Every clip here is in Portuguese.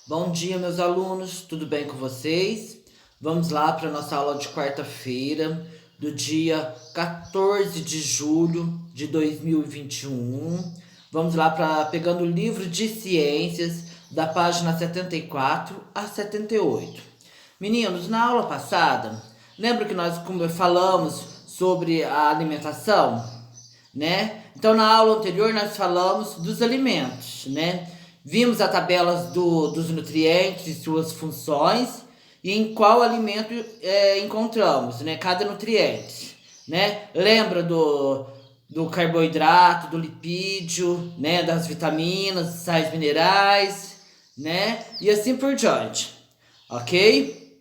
Bom dia, meus alunos, tudo bem com vocês? Vamos lá para a nossa aula de quarta-feira, do dia 14 de julho de 2021. Vamos lá para pegando o livro de ciências, da página 74 a 78. Meninos, na aula passada, lembra que nós falamos sobre a alimentação, né? Então, na aula anterior, nós falamos dos alimentos, né? Vimos a tabela dos nutrientes e suas funções e em qual alimento encontramos, né? Cada nutriente, né? Lembra do carboidrato, do lipídio, né? Das vitaminas, sais minerais, né? E assim por diante, ok?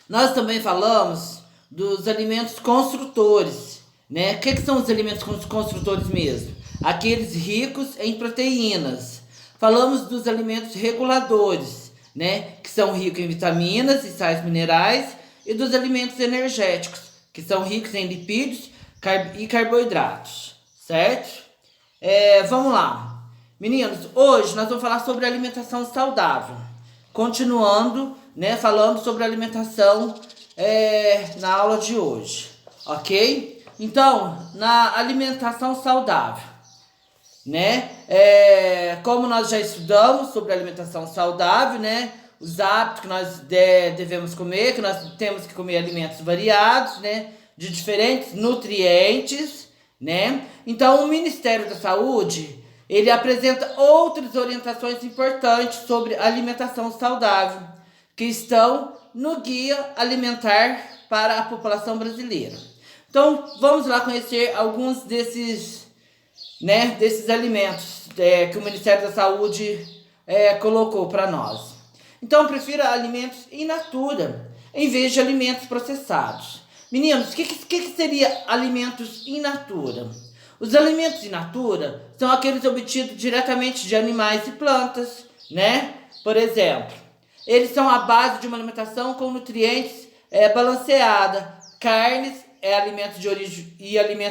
Nós também falamos dos alimentos construtores, né? O que são os alimentos construtores mesmo? Aqueles ricos em proteínas. Falamos dos alimentos reguladores, né? Que são ricos em vitaminas e sais minerais. E dos alimentos energéticos, que são ricos em lipídios e carboidratos, certo? Vamos lá. Meninos, hoje nós vamos falar sobre alimentação saudável. Continuando, né? Falando sobre alimentação na aula de hoje, ok? Então, na alimentação saudável, né? Como nós já estudamos sobre alimentação saudável, né? Os hábitos que nós devemos comer, que nós temos que comer alimentos variados, né? De diferentes nutrientes, né? Então, o Ministério da Saúde, ele apresenta outras orientações importantes sobre alimentação saudável, que estão no Guia Alimentar para a População Brasileira. Então, vamos lá conhecer alguns desses alimentos que o Ministério da Saúde colocou para nós. Então, prefira alimentos in natura, em vez de alimentos processados. Meninos, o que seria alimentos in natura? Os alimentos in natura são aqueles obtidos diretamente de animais e plantas, né? Por exemplo, eles são a base de uma alimentação com nutrientes balanceada. Carnes alimentos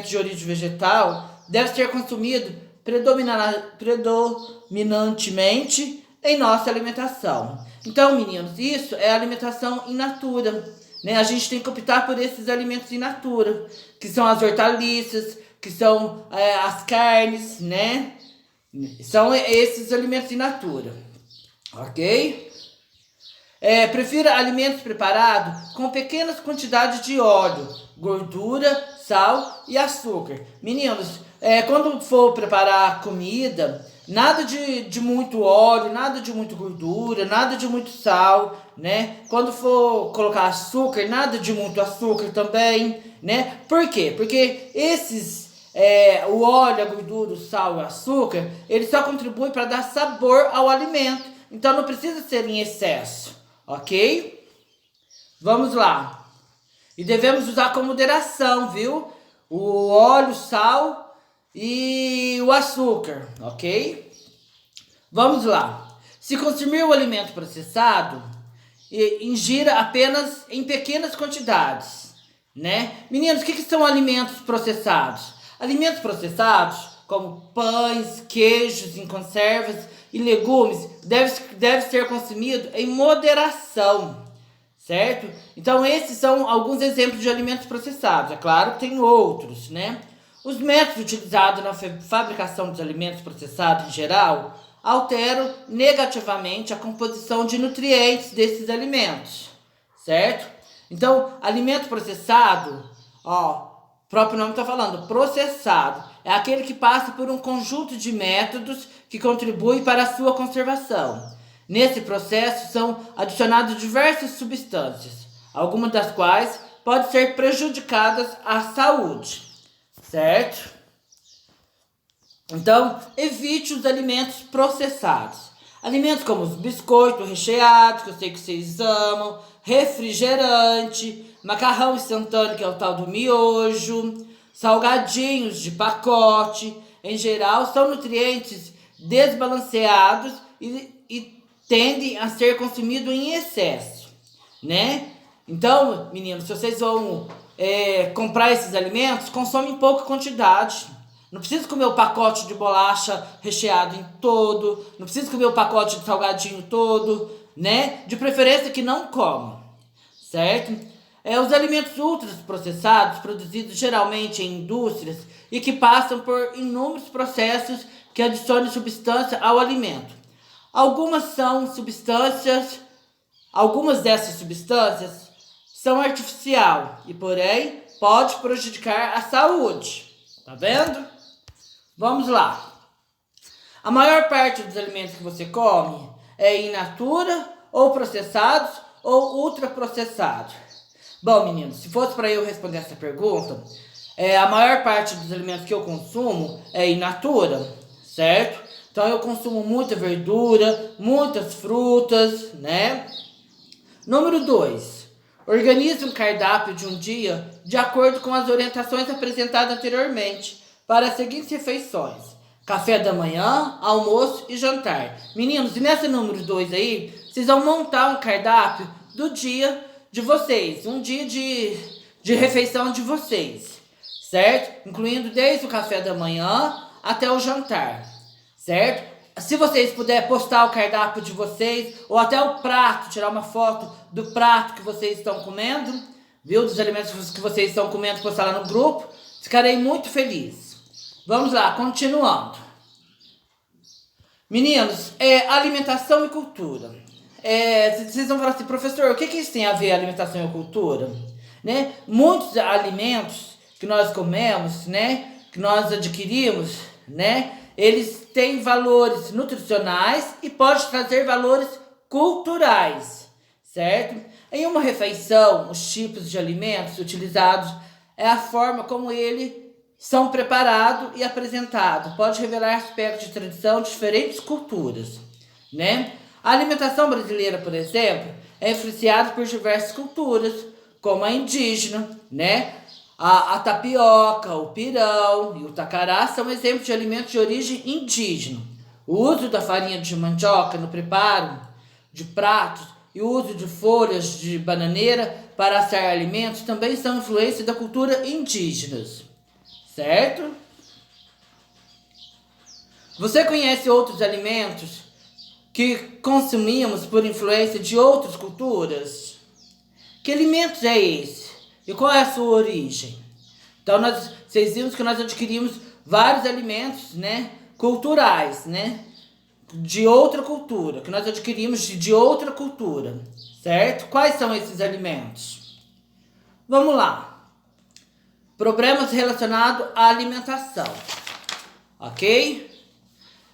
de origem vegetal deve ser consumido predominantemente em nossa alimentação. Então, meninos, isso é alimentação in natura, né? A gente tem que optar por esses alimentos in natura, que são as hortaliças, que são as carnes, né? São esses alimentos in natura, ok? Prefira alimentos preparados com pequenas quantidades de óleo, gordura, sal e açúcar. Meninos, quando for preparar comida, nada de muito óleo, nada de muito gordura, nada de muito sal, né? Quando for colocar açúcar, nada de muito açúcar também, né? Por quê? Porque o óleo, a gordura, o sal e o açúcar, ele só contribui para dar sabor ao alimento. Então não precisa ser em excesso, ok? Vamos lá. E devemos usar com moderação, viu? O óleo, o sal e o açúcar, ok? Vamos lá. Se consumir o alimento processado, ingira apenas em pequenas quantidades, né? Meninos, o que são alimentos processados? Alimentos processados, como pães, queijos em conservas e legumes, deve ser consumido em moderação, certo? Então, esses são alguns exemplos de alimentos processados. É claro que tem outros, né? Os métodos utilizados na fabricação dos alimentos processados em geral alteram negativamente a composição de nutrientes desses alimentos, certo? Então, alimento processado, o próprio nome está falando, processado, é aquele que passa por um conjunto de métodos que contribuem para a sua conservação. Nesse processo são adicionadas diversas substâncias, algumas das quais podem ser prejudicadas à saúde, certo? Então, evite os alimentos processados. Alimentos como os biscoitos recheados, que eu sei que vocês amam, refrigerante, macarrão instantâneo, que é o tal do miojo, salgadinhos de pacote, em geral, são nutrientes desbalanceados e tendem a ser consumidos em excesso, né? Então, meninos, se vocês vão comprar esses alimentos, consome em pouca quantidade. Não precisa comer o pacote de bolacha recheado em todo. Não precisa comer o pacote de salgadinho todo, né? De preferência que não coma, certo? Os alimentos ultraprocessados, produzidos geralmente em indústrias e que passam por inúmeros processos que adicionam substância ao alimento. Algumas dessas substâncias são artificial e, porém, pode prejudicar a saúde. Tá vendo? Vamos lá. A maior parte dos alimentos que você come é in natura, ou processados, ou ultraprocessados. Bom, meninos, se fosse para eu responder essa pergunta, a maior parte dos alimentos que eu consumo é in natura, certo? Então eu consumo muita verdura, muitas frutas, né? Número 2. Organize um cardápio de um dia de acordo com as orientações apresentadas anteriormente para as seguintes refeições: café da manhã, almoço e jantar. Meninos, e nessa número 2 aí, vocês vão montar um cardápio do dia de vocês, um dia de refeição de vocês, certo? Incluindo desde o café da manhã até o jantar, certo? Se vocês puderem postar o cardápio de vocês, ou até o prato, tirar uma foto do prato que vocês estão comendo, viu? Dos alimentos que vocês estão comendo, postar lá no grupo, ficarei muito feliz. Vamos lá, continuando. Meninos, alimentação e cultura. Vocês vão falar assim, professor, o que isso tem a ver alimentação e cultura? Né? Muitos alimentos que nós comemos, né, que nós adquirimos, né, eles têm valores nutricionais e podem trazer valores culturais, certo? Em uma refeição, os tipos de alimentos utilizados é a forma como eles são preparados e apresentados. Pode revelar aspectos de tradição de diferentes culturas, né? A alimentação brasileira, por exemplo, é influenciada por diversas culturas, como a indígena, né? A tapioca, o pirão e o tacará são exemplos de alimentos de origem indígena. O uso da farinha de mandioca no preparo de pratos e o uso de folhas de bananeira para assar alimentos também são influência da cultura indígenas, certo? Você conhece outros alimentos que consumimos por influência de outras culturas? Que alimentos é esse? E qual é a sua origem? Então, vocês viram que nós adquirimos vários alimentos, né, culturais, né, de outra cultura, que nós adquirimos de outra cultura, certo? Quais são esses alimentos? Vamos lá. Problemas relacionados à alimentação, ok?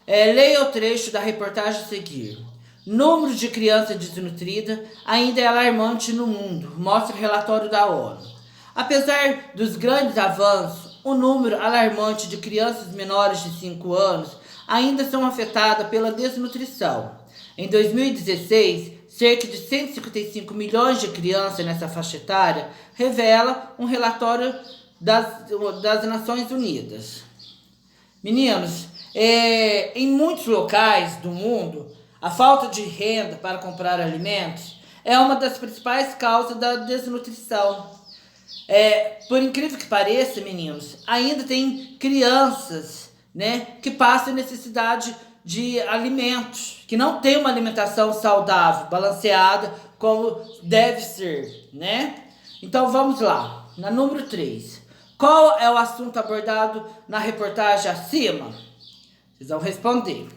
Leia o trecho da reportagem a seguir. Número de crianças desnutridas ainda é alarmante no mundo, mostra o relatório da ONU. Apesar dos grandes avanços, o número alarmante de crianças menores de 5 anos ainda são afetadas pela desnutrição. Em 2016, cerca de 155 milhões de crianças nessa faixa etária, revela um relatório das Nações Unidas. Meninos, em muitos locais do mundo, a falta de renda para comprar alimentos é uma das principais causas da desnutrição. Por incrível que pareça, meninos, ainda tem crianças, né, que passam necessidade de alimentos, que não tem uma alimentação saudável, balanceada, como deve ser, né? Então vamos lá, na número 3. Qual é o assunto abordado na reportagem acima? Vocês vão responder.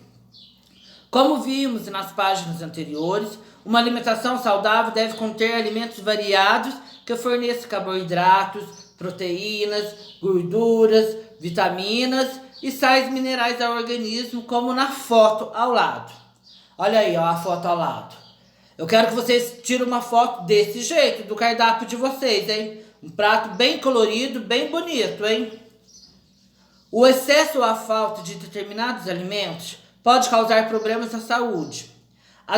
Como vimos nas páginas anteriores, uma alimentação saudável deve conter alimentos variados que forneçam carboidratos, proteínas, gorduras, vitaminas e sais minerais ao organismo, como na foto ao lado. Olha aí, ó, a foto ao lado. Eu quero que vocês tirem uma foto desse jeito, do cardápio de vocês, hein? Um prato bem colorido, bem bonito, hein? O excesso ou a falta de determinados alimentos pode causar problemas à saúde. A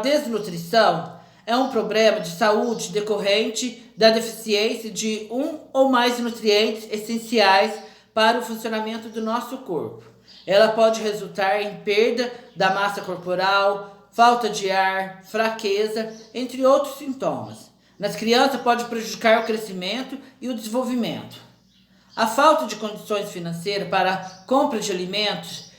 desnutrição é um problema de saúde decorrente da deficiência de um ou mais nutrientes essenciais para o funcionamento do nosso corpo. Ela pode resultar em perda da massa corporal, falta de ar, fraqueza, entre outros sintomas. Nas crianças pode prejudicar o crescimento e o desenvolvimento. A falta de condições financeiras para a compra de alimentos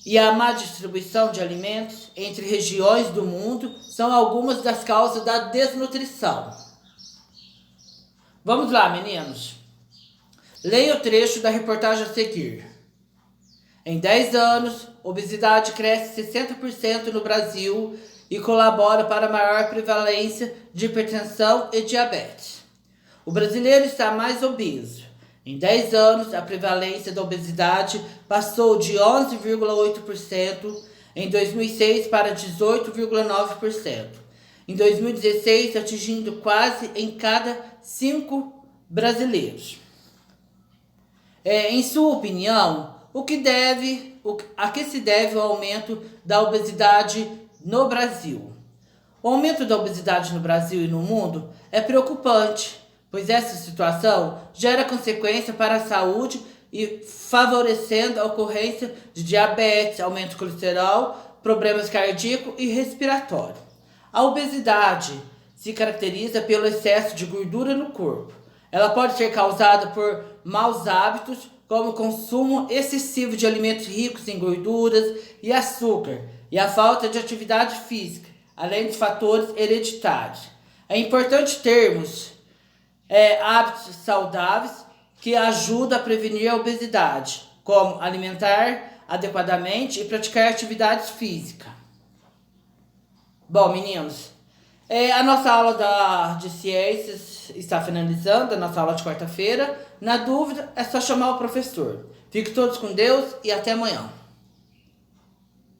e a má distribuição de alimentos entre regiões do mundo são algumas das causas da desnutrição. Vamos lá, meninos. Leia o trecho da reportagem a seguir. Em 10 anos, a obesidade cresce 60% no Brasil e colabora para a maior prevalência de hipertensão e diabetes. O brasileiro está mais obeso. Em 10 anos, a prevalência da obesidade passou de 11,8% em 2006 para 18,9%. Em 2016, atingindo quase em cada 5 brasileiros. Em sua opinião, a que se deve o aumento da obesidade no Brasil? O aumento da obesidade no Brasil e no mundo é preocupante, pois essa situação gera consequência para a saúde e favorecendo a ocorrência de diabetes, aumento de colesterol, problemas cardíacos e respiratórios. A obesidade se caracteriza pelo excesso de gordura no corpo. Ela pode ser causada por maus hábitos, como o consumo excessivo de alimentos ricos em gorduras e açúcar, e a falta de atividade física, além de fatores hereditários. É importante termos hábitos saudáveis que ajudam a prevenir a obesidade, como alimentar adequadamente e praticar atividades físicas. Bom, meninos, a nossa aula de ciências está finalizando, a nossa aula de quarta-feira. Na dúvida, é só chamar o professor. Fiquem todos com Deus e até amanhã.